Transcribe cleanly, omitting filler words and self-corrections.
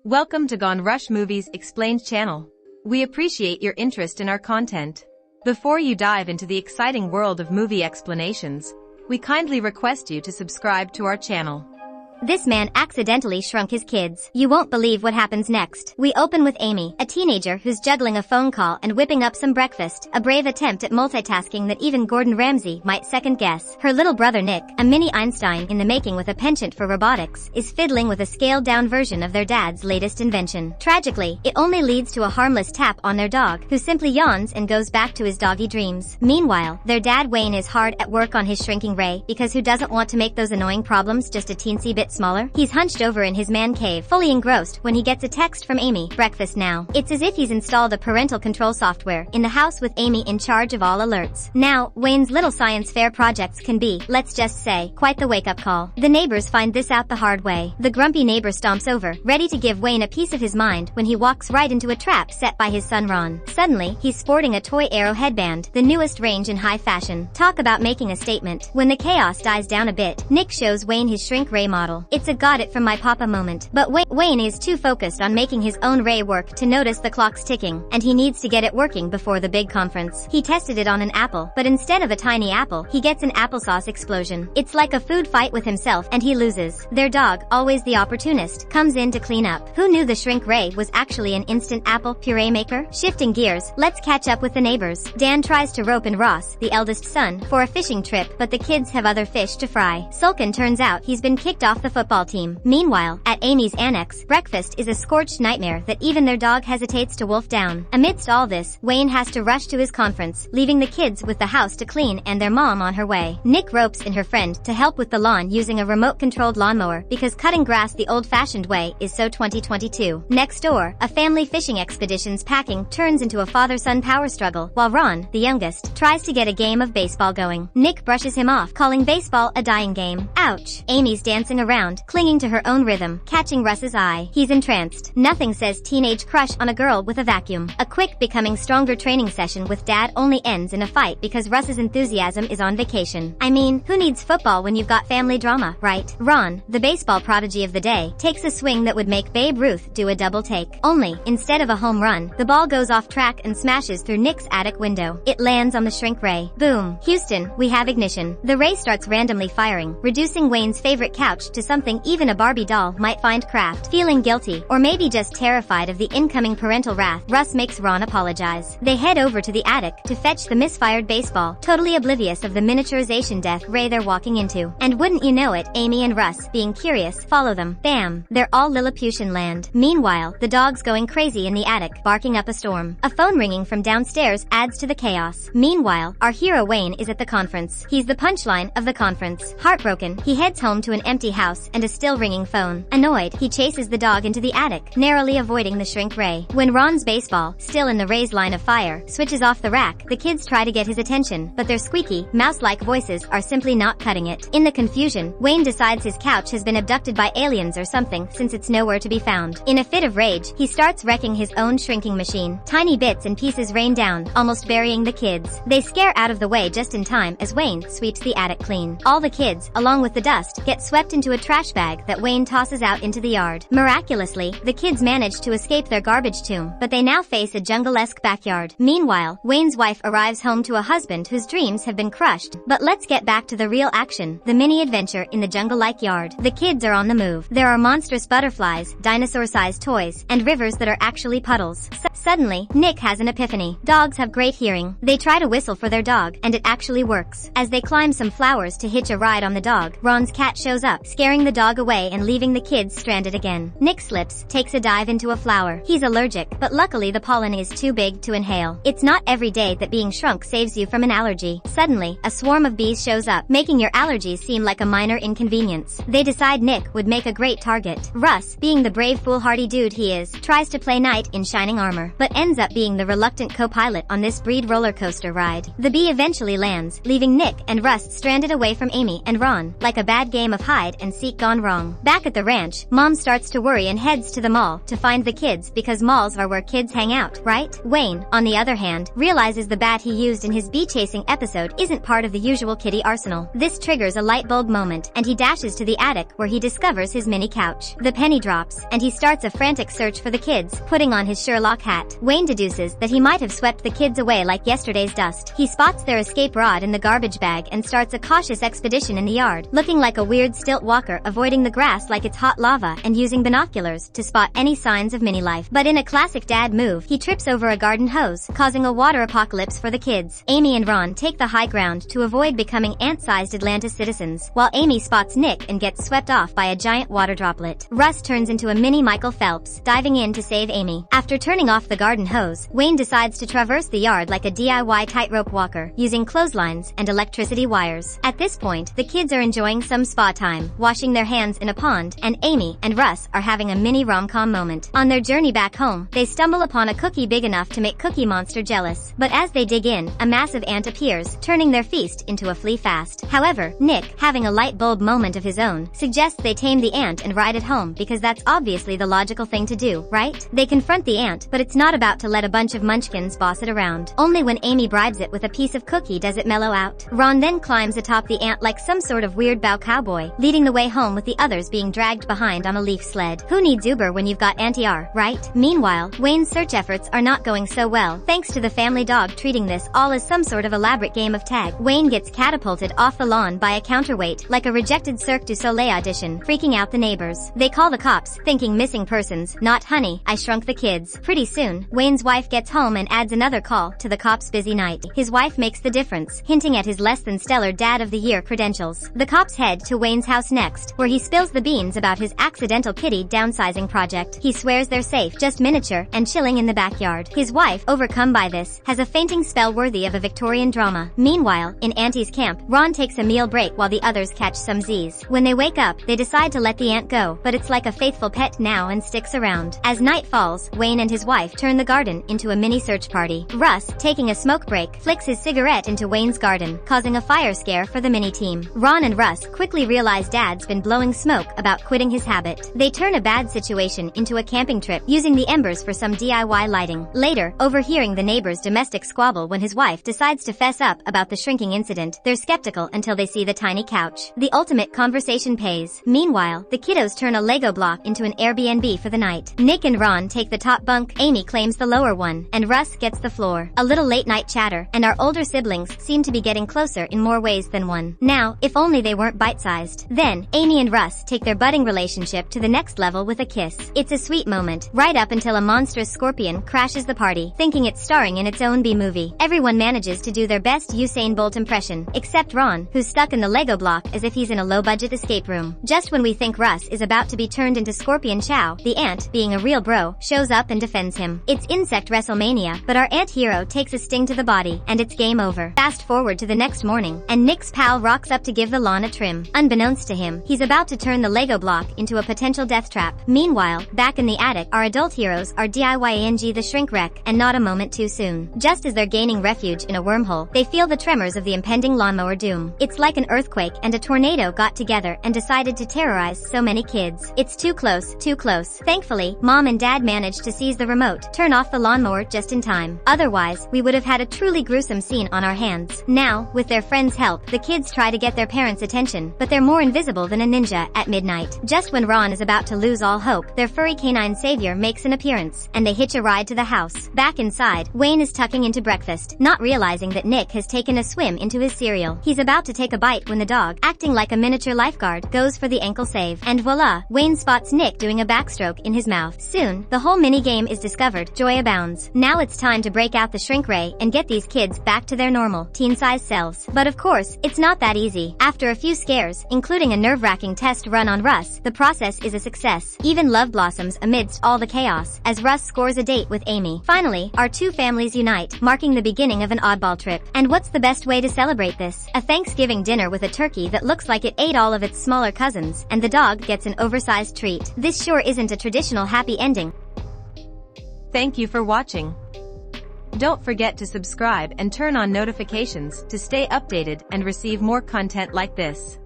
Welcome to Gone Rush Movies Explained channel. We appreciate your interest in our content. Before you dive into the exciting world of movie explanations, we kindly request you to subscribe to our channel. This man accidentally shrunk his kids. You won't believe what happens next. We open with Amy, a teenager who's juggling a phone call and whipping up some breakfast. A brave attempt at multitasking that even Gordon Ramsay might second guess. Her little brother Nick, a mini Einstein in the making with a penchant for robotics, is fiddling with a scaled-down version of their dad's latest invention. Tragically, it only leads to a harmless tap on their dog, who simply yawns and goes back to his doggy dreams. Meanwhile, their dad Wayne is hard at work on his shrinking Ray, because who doesn't want to make those annoying problems just a teensy bit smaller? He's hunched over in his man cave, fully engrossed when he gets a text from Amy, breakfast now. It's as if he's installed a parental control software in the house with Amy in charge of all alerts. Now, Wayne's little science fair projects can be, let's just say, quite the wake-up call. The neighbors find this out the hard way. The grumpy neighbor stomps over, ready to give Wayne a piece of his mind when he walks right into a trap set by his son Ron. Suddenly, he's sporting a toy arrow headband, the newest range in high fashion. Talk about making a statement. When the chaos dies down a bit, Nick shows Wayne his shrink Ray model. It's a got it from my papa moment. But Wayne is too focused on making his own Ray work to notice the clock's ticking, and he needs to get it working before the big conference. He tested it on an apple, but instead of a tiny apple, he gets an applesauce explosion. It's like a food fight with himself, and he loses. Their dog, always the opportunist, comes in to clean up. Who knew the shrink Ray was actually an instant apple puree maker? Shifting gears, let's catch up with the neighbors. Dan tries to rope in Ross, the eldest son, for a fishing trip, but the kids have other fish to fry. Sulkin turns out he's been kicked off the football team. Meanwhile, at Amy's annex, breakfast is a scorched nightmare that even their dog hesitates to wolf down. Amidst all this, Wayne has to rush to his conference, leaving the kids with the house to clean and their mom on her way. Nick ropes in her friend to help with the lawn using a remote-controlled lawnmower because cutting grass the old-fashioned way is so 2022. Next door, a family fishing expedition's packing turns into a father-son power struggle, while Ron, the youngest, tries to get a game of baseball going. Nick brushes him off, calling baseball a dying game. Ouch. Amy's dancing around, clinging to her own rhythm, catching Russ's eye. He's entranced. Nothing says teenage crush on a girl with a vacuum. A quick becoming stronger training session with dad only ends in a fight because Russ's enthusiasm is on vacation. I mean, who needs football when you've got family drama, right? Ron, the baseball prodigy of the day, takes a swing that would make Babe Ruth do a double take. Only, instead of a home run, the ball goes off track and smashes through Nick's attic window. It lands on the shrink Ray. Boom. Houston, we have ignition. The Ray starts randomly firing, reducing Wayne's favorite couch to something even a Barbie doll might find craft. Feeling guilty, or maybe just terrified of the incoming parental wrath, Russ makes Ron apologize. They head over to the attic to fetch the misfired baseball, totally oblivious of the miniaturization death Ray they're walking into. And wouldn't you know it, Amy and Russ, being curious, follow them. Bam! They're all Lilliputian land. Meanwhile, the dog's going crazy in the attic, barking up a storm. A phone ringing from downstairs adds to the chaos. Meanwhile, our hero Wayne is at the conference. He's the punchline of the conference. Heartbroken, he heads home to an empty house and a still ringing phone. Annoyed, he chases the dog into the attic, narrowly avoiding the shrink Ray. When Ron's baseball, still in the Ray's line of fire, switches off the rack, the kids try to get his attention, but their squeaky, mouse-like voices are simply not cutting it. In the confusion, Wayne decides his couch has been abducted by aliens or something since it's nowhere to be found. In a fit of rage, he starts wrecking his own shrinking machine. Tiny bits and pieces rain down, almost burying the kids. They scare out of the way just in time as Wayne sweeps the attic clean. All the kids, along with the dust, get swept into a trash bag that Wayne tosses out into the yard. Miraculously, the kids manage to escape their garbage tomb, but they now face a jungle-esque backyard. Meanwhile, Wayne's wife arrives home to a husband whose dreams have been crushed. But let's get back to the real action, the mini-adventure in the jungle-like yard. The kids are on the move. There are monstrous butterflies, dinosaur-sized toys, and rivers that are actually puddles. Suddenly, Nick has an epiphany. Dogs have great hearing. They try to whistle for their dog, and it actually works. As they climb some flowers to hitch a ride on the dog, Ron's cat shows up, scaring the dog away and leaving the kids stranded again. Nick slips, takes a dive into a flower. He's allergic, but luckily the pollen is too big to inhale. It's not every day that being shrunk saves you from an allergy. Suddenly, a swarm of bees shows up, making your allergies seem like a minor inconvenience. They decide Nick would make a great target. Russ, being the brave foolhardy dude he is, tries to play knight in shining armor, but ends up being the reluctant co-pilot on this breed roller coaster ride. The bee eventually lands, leaving Nick and Russ stranded away from Amy and Ron, like a bad game of hide and seek. seek gone wrong. Back at the ranch, Mom starts to worry and heads to the mall to find the kids because malls are where kids hang out, right? Wayne, on the other hand, realizes the bat he used in his bee-chasing episode isn't part of the usual kitty arsenal. This triggers a light bulb moment, and he dashes to the attic where he discovers his mini couch. The penny drops, and he starts a frantic search for the kids, putting on his Sherlock hat. Wayne deduces that he might have swept the kids away like yesterday's dust. He spots their escape rod in the garbage bag and starts a cautious expedition in the yard, looking like a weird stilt walker, avoiding the grass like it's hot lava and using binoculars to spot any signs of mini life. But in a classic dad move, he trips over a garden hose, causing a water apocalypse for the kids. Amy and Ron take the high ground to avoid becoming ant-sized Atlanta citizens, while Amy spots Nick and gets swept off by a giant water droplet. Russ turns into a mini Michael Phelps, diving in to save Amy. After turning off the garden hose, Wayne decides to traverse the yard like a DIY tightrope walker, using clotheslines and electricity wires. At this point, the kids are enjoying some spa time, washing their hands in a pond, and Amy and Russ are having a mini rom-com moment. On their journey back home, they stumble upon a cookie big enough to make Cookie Monster jealous. But as they dig in, a massive ant appears, turning their feast into a flea fast. However, Nick, having a light bulb moment of his own, suggests they tame the ant and ride it home because that's obviously the logical thing to do, right? They confront the ant, but it's not about to let a bunch of munchkins boss it around. Only when Amy bribes it with a piece of cookie does it mellow out. Ron then climbs atop the ant like some sort of weird bow cowboy, leading the way home with the others being dragged behind on a leaf sled. Who needs Uber when you've got Auntie-R, right? Meanwhile, Wayne's search efforts are not going so well, thanks to the family dog treating this all as some sort of elaborate game of tag. Wayne gets catapulted off the lawn by a counterweight, like a rejected Cirque du Soleil audition, freaking out the neighbors. They call the cops, thinking missing persons, not Honey, I Shrunk the Kids. Pretty soon, Wayne's wife gets home and adds another call to the cops' busy night. His wife makes the difference, hinting at his less than stellar Dad of the Year credentials. The cops head to Wayne's house next, where he spills the beans about his accidental kitty downsizing project. He swears they're safe, just miniature, and chilling in the backyard. His wife, overcome by this, has a fainting spell worthy of a Victorian drama. Meanwhile, in Auntie's camp, Ron takes a meal break while the others catch some Z's. When they wake up, they decide to let the ant go, but it's like a faithful pet now and sticks around. As night falls, Wayne and his wife turn the garden into a mini search party. Russ, taking a smoke break, flicks his cigarette into Wayne's garden, causing a fire scare for the mini team. Ron and Russ quickly realize Dad's been blowing smoke about quitting his habit. They turn a bad situation into a camping trip, using the embers for some DIY lighting. Later, overhearing the neighbor's domestic squabble when his wife decides to fess up about the shrinking incident, they're skeptical until they see the tiny couch. The ultimate conversation pays. Meanwhile, the kiddos turn a Lego block into an Airbnb for the night. Nick and Ron take the top bunk, Amy claims the lower one, and Russ gets the floor. A little late night chatter, and our older siblings seem to be getting closer in more ways than one. Now, if only they weren't bite-sized. Then, Amy and Russ take their budding relationship to the next level with a kiss. It's a sweet moment, right up until a monstrous scorpion crashes the party, thinking it's starring in its own B-movie. Everyone manages to do their best Usain Bolt impression, except Ron, who's stuck in the Lego block as if he's in a low-budget escape room. Just when we think Russ is about to be turned into Scorpion Chow, the ant, being a real bro, shows up and defends him. It's Insect WrestleMania, but our ant hero takes a sting to the body, and it's game over. Fast forward to the next morning, and Nick's pal rocks up to give the lawn a trim. Unbeknownst to him, he's about to turn the Lego block into a potential death trap. Meanwhile, back in the attic, our adult heroes are DIYing the shrink wreck, and not a moment too soon. Just as they're gaining refuge in a wormhole, they feel the tremors of the impending lawnmower doom. It's like an earthquake and a tornado got together and decided to terrorize so many kids. It's too close, too close. Thankfully, Mom and Dad managed to seize the remote, turn off the lawnmower just in time. Otherwise, we would have had a truly gruesome scene on our hands. Now, with their friends' help, the kids try to get their parents' attention, but they're more invisible than a ninja at midnight. Just when Ron is about to lose all hope, their furry canine savior makes an appearance, and they hitch a ride to the house. Back inside, Wayne is tucking into breakfast, not realizing that Nick has taken a swim into his cereal. He's about to take a bite when the dog, acting like a miniature lifeguard, goes for the ankle save. And voila, Wayne spots Nick doing a backstroke in his mouth. Soon, the whole mini-game is discovered, joy abounds. Now it's time to break out the shrink ray and get these kids back to their normal, teen-sized selves. But of course, it's not that easy. After a few scares, including a nerve-wracking test run on Russ, the process is a success. Even love blossoms amidst all the chaos, as Russ scores a date with Amy. Finally, our two families unite, marking the beginning of an oddball trip. And what's the best way to celebrate this? A Thanksgiving dinner with a turkey that looks like it ate all of its smaller cousins, and the dog gets an oversized treat. This sure isn't a traditional happy ending. Thank you for watching. Don't forget to subscribe and turn on notifications to stay updated and receive more content like this.